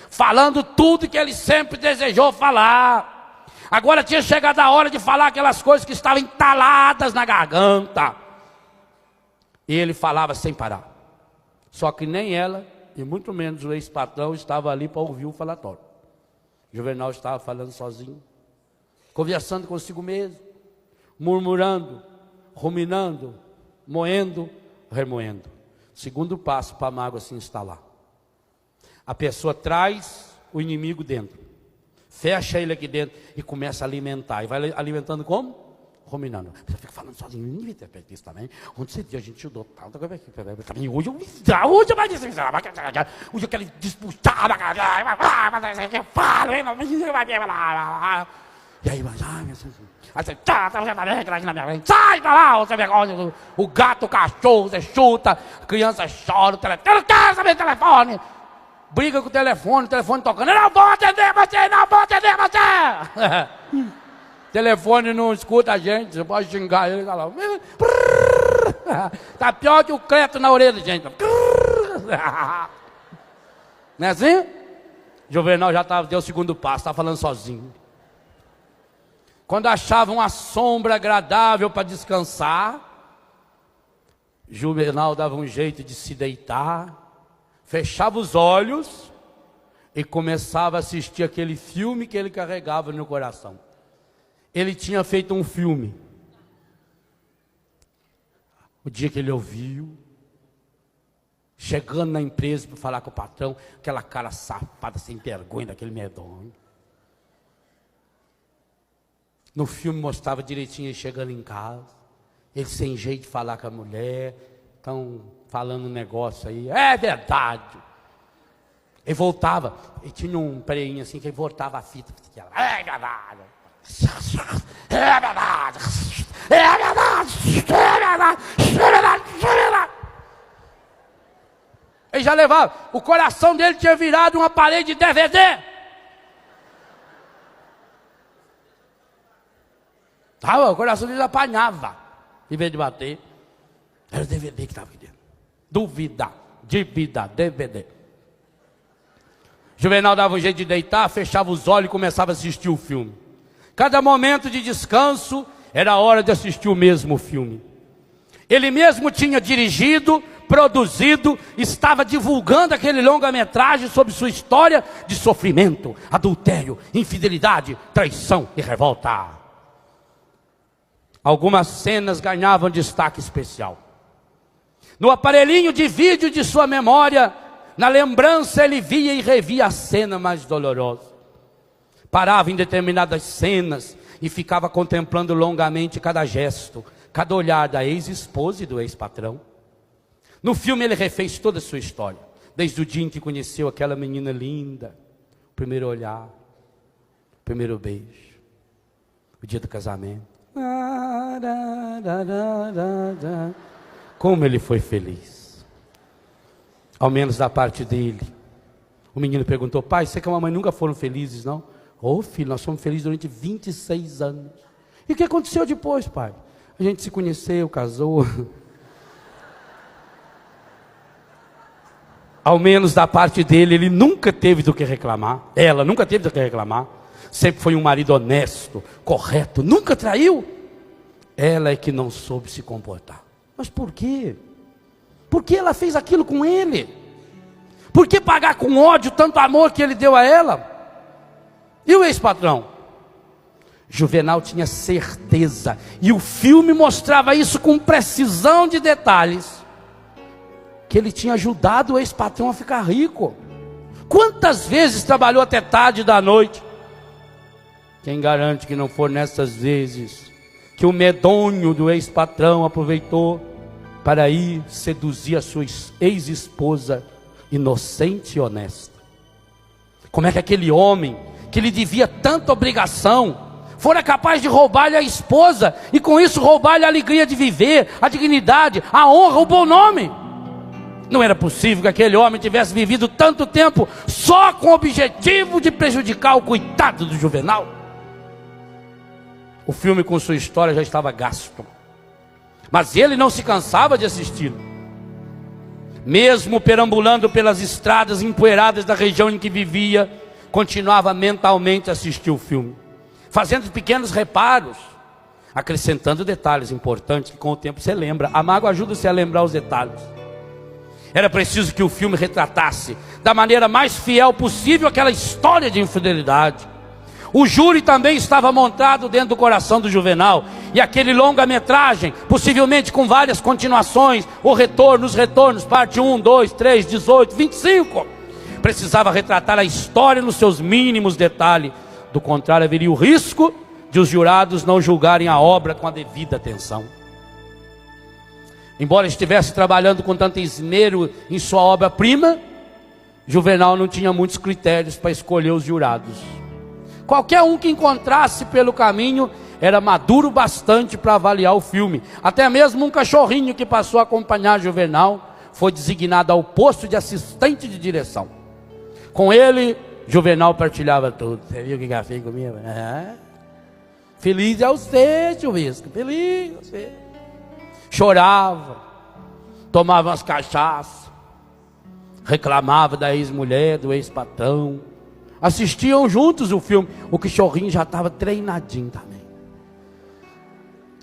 falando tudo que ele sempre desejou falar. Agora tinha chegado a hora de falar aquelas coisas que estavam entaladas na garganta. E ele falava sem parar. Só que nem ela, e muito menos o ex-patrão, estava ali para ouvir o falatório. Juvenal estava falando sozinho, conversando consigo mesmo, murmurando, ruminando, moendo, remoendo. Segundo passo para a mágoa se instalar. A pessoa traz o inimigo dentro, fecha ele aqui dentro e começa a alimentar. E vai alimentando como? Ruminando. Você fica falando sozinho, não devia ter feito isso também. Onde você viu, a gente ajudou tanta coisa. Hoje eu quero disputar. E aí, sai pra lá, você vergonha. O gato, o cachorro, você chuta, a criança chora, eu não quero saber do telefone. Briga com o telefone tocando. Eu não vou atender você, não vou atender você. O telefone não escuta a gente, você pode xingar ele. Tá pior que o creto na orelha, gente. Não é assim? Juvenal já deu o segundo passo, estava falando sozinho. Quando achava uma sombra agradável para descansar, Juvenal dava um jeito de se deitar, fechava os olhos e começava a assistir aquele filme que ele carregava no coração. Ele tinha feito um filme. O dia que ele ouviu, chegando na empresa para falar com o patrão, aquela cara safada, sem vergonha, daquele medonho. No filme mostrava direitinho ele chegando em casa, ele sem jeito de falar com a mulher, estão falando um negócio aí, é verdade. Ele voltava, e tinha um preinho assim, que ele voltava a fita, é verdade. É verdade, é verdade, é verdade, é verdade, é verdade. Ele já levava, o coração dele tinha virado uma parede de DVD. O coração dele apanhava, em vez de bater. Era o DVD que estava aqui dentro. Dúvida, DVD. Juvenal dava um jeito de deitar, fechava os olhos e começava a assistir o filme. Cada momento de descanso era a hora de assistir o mesmo filme. Ele mesmo tinha dirigido, produzido, estava divulgando aquele longa-metragem sobre sua história de sofrimento, adultério, infidelidade, traição e revolta. Algumas cenas ganhavam destaque especial. No aparelhinho de vídeo de sua memória, na lembrança ele via e revia a cena mais dolorosa. Parava em determinadas cenas e ficava contemplando longamente cada gesto, cada olhar da ex-esposa e do ex-patrão. No filme ele refez toda a sua história, desde o dia em que conheceu aquela menina linda, o primeiro olhar, o primeiro beijo, o dia do casamento. Como ele foi feliz, ao menos da parte dele. O menino perguntou: pai, você que a mamãe nunca foram felizes, não? Ô filho, nós fomos felizes durante 26 anos. E o que aconteceu depois, pai? A gente se conheceu, casou. Ao menos da parte dele, ele nunca teve do que reclamar. Ela nunca teve do que reclamar. Sempre foi um marido honesto, correto, nunca traiu. Ela é que não soube se comportar. Mas por quê? Por que ela fez aquilo com ele? Por que pagar com ódio tanto amor que ele deu a ela? E o ex-patrão? Juvenal tinha certeza, e o filme mostrava isso com precisão de detalhes, que ele tinha ajudado o ex-patrão a ficar rico. Quantas vezes trabalhou até tarde da noite? Quem garante que não for nessas vezes que o medonho do ex-patrão aproveitou para ir seduzir a sua ex-esposa inocente e honesta? Como é que aquele homem, que lhe devia tanta obrigação, fora capaz de roubar-lhe a esposa, e com isso roubar-lhe a alegria de viver, a dignidade, a honra, o bom nome. Não era possível que aquele homem tivesse vivido tanto tempo só com o objetivo de prejudicar o coitado do Juvenal. O filme com sua história já estava gasto, mas ele não se cansava de assisti-lo. Mesmo perambulando pelas estradas empoeiradas da região em que vivia, continuava mentalmente a assistir o filme, fazendo pequenos reparos, acrescentando detalhes importantes que com o tempo você lembra. A mágoa ajuda-se a lembrar os detalhes. Era preciso que o filme retratasse da maneira mais fiel possível aquela história de infidelidade. O júri também estava montado dentro do coração do Juvenal, e aquele longa-metragem, possivelmente com várias continuações, os retornos, parte 1, 2, 3, 18, 25, precisava retratar a história nos seus mínimos detalhes. Do contrário, haveria o risco de os jurados não julgarem a obra com a devida atenção. Embora estivesse trabalhando com tanto esmero em sua obra-prima, Juvenal não tinha muitos critérios para escolher os jurados. Qualquer um que encontrasse pelo caminho era maduro bastante para avaliar o filme. Até mesmo um cachorrinho que passou a acompanhar Juvenal foi designado ao posto de assistente de direção. Com ele, Juvenal partilhava tudo. Você viu o que fez comigo? Feliz é você, chuvisco. Feliz é você. Chorava, tomava umas cachaças, reclamava da ex-mulher, do ex-patrão. Assistiam juntos o filme. O cachorrinho já estava treinadinho também.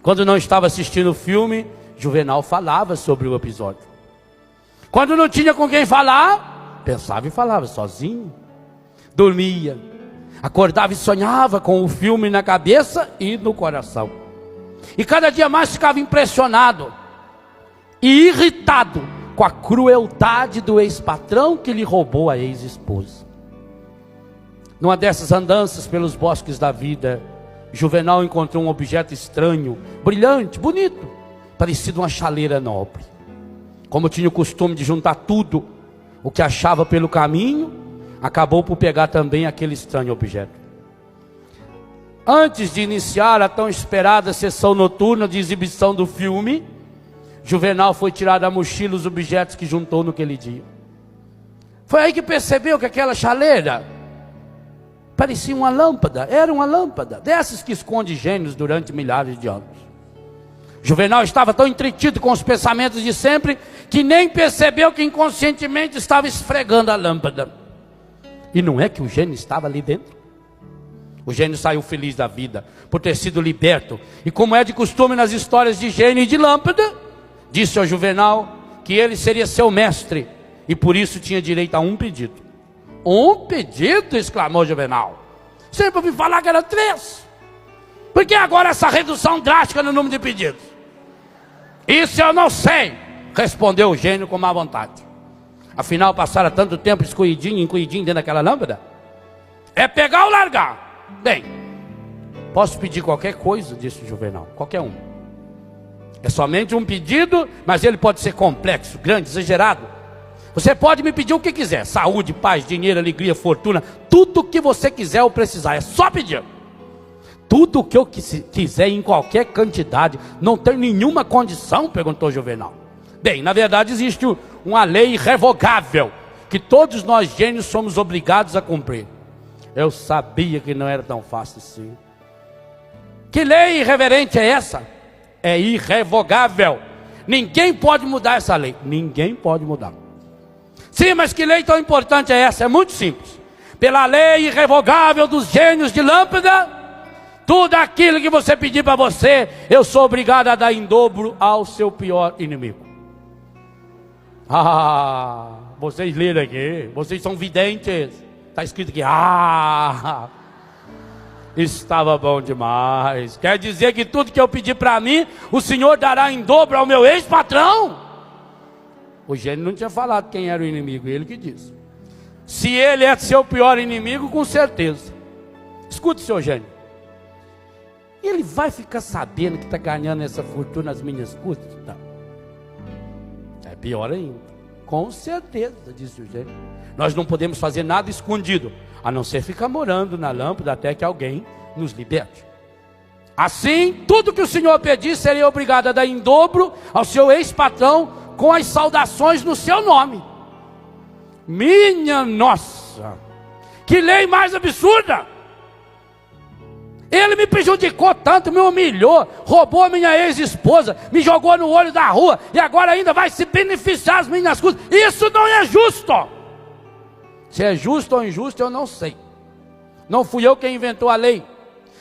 Quando não estava assistindo o filme, Juvenal falava sobre o episódio. Quando não tinha com quem falar, pensava e falava sozinho. Dormia, acordava e sonhava com o filme na cabeça e no coração. E cada dia mais ficava impressionado e irritado com a crueldade do ex-patrão que lhe roubou a ex-esposa. Numa dessas andanças pelos bosques da vida, Juvenal encontrou um objeto estranho, brilhante, bonito, parecido uma chaleira nobre. Como tinha o costume de juntar tudo o que achava pelo caminho, acabou por pegar também aquele estranho objeto. Antes de iniciar a tão esperada sessão noturna de exibição do filme, Juvenal foi tirar da mochila os objetos que juntou naquele dia. Foi aí que percebeu que aquela chaleira parecia uma lâmpada, era uma lâmpada, dessas que esconde gênios durante milhares de anos. Juvenal estava tão entretido com os pensamentos de sempre, que nem percebeu que inconscientemente estava esfregando a lâmpada. E não é que o gênio estava ali dentro? O gênio saiu feliz da vida, por ter sido liberto. E como é de costume nas histórias de gênio e de lâmpada, disse ao Juvenal que ele seria seu mestre, e por isso tinha direito a um pedido. Um pedido? Exclamou Juvenal. Sempre ouvi falar que era 3. Por que agora essa redução drástica no número de pedidos? Isso eu não sei, respondeu o gênio com má vontade. Afinal, passara tanto tempo esconhidinho dentro daquela lâmpada? É pegar ou largar? Bem, posso pedir qualquer coisa, disse o Juvenal, qualquer um. É somente um pedido, mas ele pode ser complexo, grande, exagerado. Você pode me pedir o que quiser, saúde, paz, dinheiro, alegria, fortuna, tudo o que você quiser ou precisar, é só pedir. Tudo o que eu quiser em qualquer quantidade, não tem nenhuma condição, perguntou Juvenal. Bem, na verdade existe uma lei irrevogável, que todos nós gênios somos obrigados a cumprir. Eu sabia que não era tão fácil assim. Que lei irreverente é essa? É irrevogável. Ninguém pode mudar essa lei. Ninguém pode mudar. Sim, mas que lei tão importante é essa? É muito simples. Pela lei irrevogável dos gênios de lâmpada, tudo aquilo que você pedir para você, eu sou obrigado a dar em dobro ao seu pior inimigo. Vocês leram aqui, vocês são videntes. Está escrito aqui, estava bom demais. Quer dizer que tudo que eu pedi para mim, o Senhor dará em dobro ao meu ex-patrão? O gênio não tinha falado quem era o inimigo, ele que disse. Se ele é seu pior inimigo, com certeza. Escute, seu gênio. Ele vai ficar sabendo que está ganhando essa fortuna às minhas custas? Não. É pior ainda. Com certeza, disse o gênio. Nós não podemos fazer nada escondido, a não ser ficar morando na lâmpada até que alguém nos liberte. Assim, tudo que o senhor pedir, seria obrigado a dar em dobro ao seu ex-patrão, com as saudações no seu nome. Minha nossa, que lei mais absurda! Ele me prejudicou tanto, me humilhou, roubou a minha ex-esposa, me jogou no olho da rua, e agora ainda vai se beneficiar as minhas custas. Isso não é justo! Se é justo ou injusto, eu não sei. Não fui eu quem inventou a lei.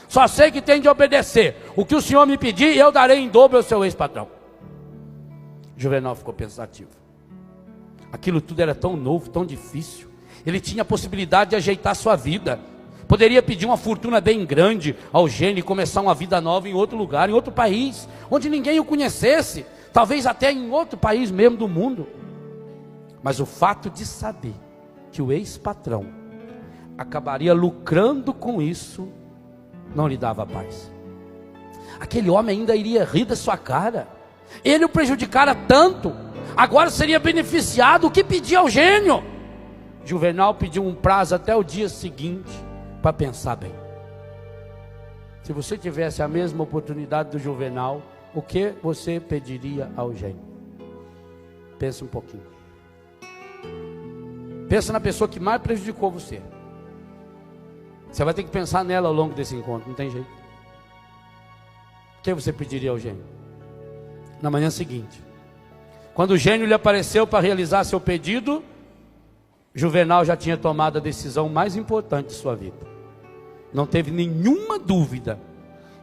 Só sei que tem de obedecer. O que o senhor me pedir, eu darei em dobro ao seu ex-patrão. Juvenal ficou pensativo. Aquilo tudo era tão novo, tão difícil. Ele tinha a possibilidade de ajeitar sua vida. Poderia pedir uma fortuna bem grande ao gênio e começar uma vida nova em outro lugar, em outro país, onde ninguém o conhecesse. Talvez até em outro país mesmo do mundo. Mas o fato de saber que o ex-patrão acabaria lucrando com isso, não lhe dava paz. Aquele homem ainda iria rir da sua cara. Ele o prejudicara tanto, agora seria beneficiado. O que pedia ao gênio? Juvenal pediu um prazo até o dia seguinte para pensar bem. Se você tivesse a mesma oportunidade do Juvenal, o que você pediria ao gênio? Pensa um pouquinho. Pensa na pessoa que mais prejudicou você. Você vai ter que pensar nela ao longo desse encontro, não tem jeito. O que você pediria ao gênio? Na manhã seguinte, quando o gênio lhe apareceu para realizar seu pedido, Juvenal já tinha tomado a decisão mais importante de sua vida. Não teve nenhuma dúvida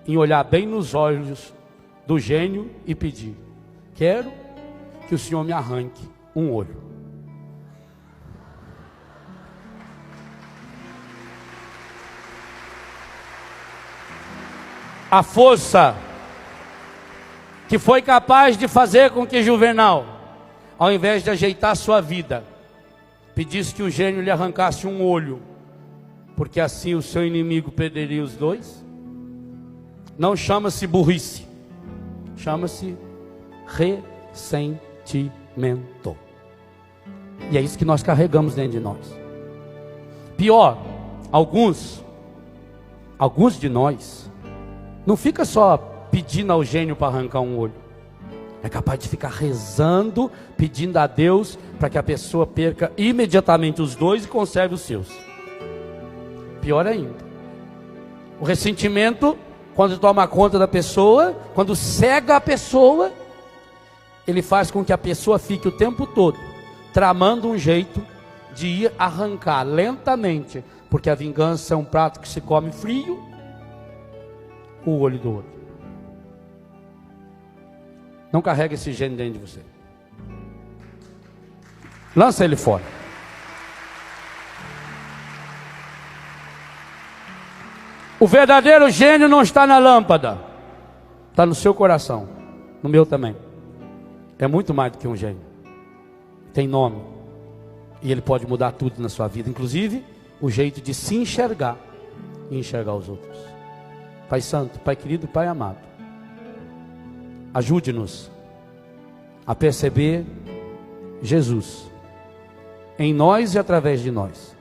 em olhar bem nos olhos do gênio e pedir: quero que o senhor me arranque um olho. A força que foi capaz de fazer com que Juvenal, ao invés de ajeitar sua vida, pedisse que o gênio lhe arrancasse um olho, porque assim o seu inimigo perderia os dois, não chama-se burrice, chama-se ressentimento. E é isso que nós carregamos dentro de nós. Pior, alguns de nós não fica só pedindo ao gênio para arrancar um olho. É capaz de ficar rezando, pedindo a Deus para que a pessoa perca imediatamente os dois e conserve os seus. Pior ainda, o ressentimento, quando toma conta da pessoa, quando cega a pessoa, ele faz com que a pessoa fique o tempo todo tramando um jeito de ir arrancar lentamente, porque a vingança é um prato que se come frio, o olho do outro. Não carrega esse gênio dentro de você. Lança ele fora. O verdadeiro gênio não está na lâmpada, está no seu coração, no meu também. É muito mais do que um gênio. Tem nome. E ele pode mudar tudo na sua vida, inclusive o jeito de se enxergar e enxergar os outros. Pai Santo, Pai querido, Pai amado, ajude-nos a perceber Jesus em nós e através de nós,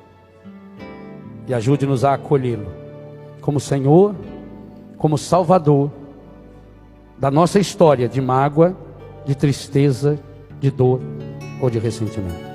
e ajude-nos a acolhê-lo como Senhor, como Salvador da nossa história de mágoa, de tristeza, de dor ou de ressentimento.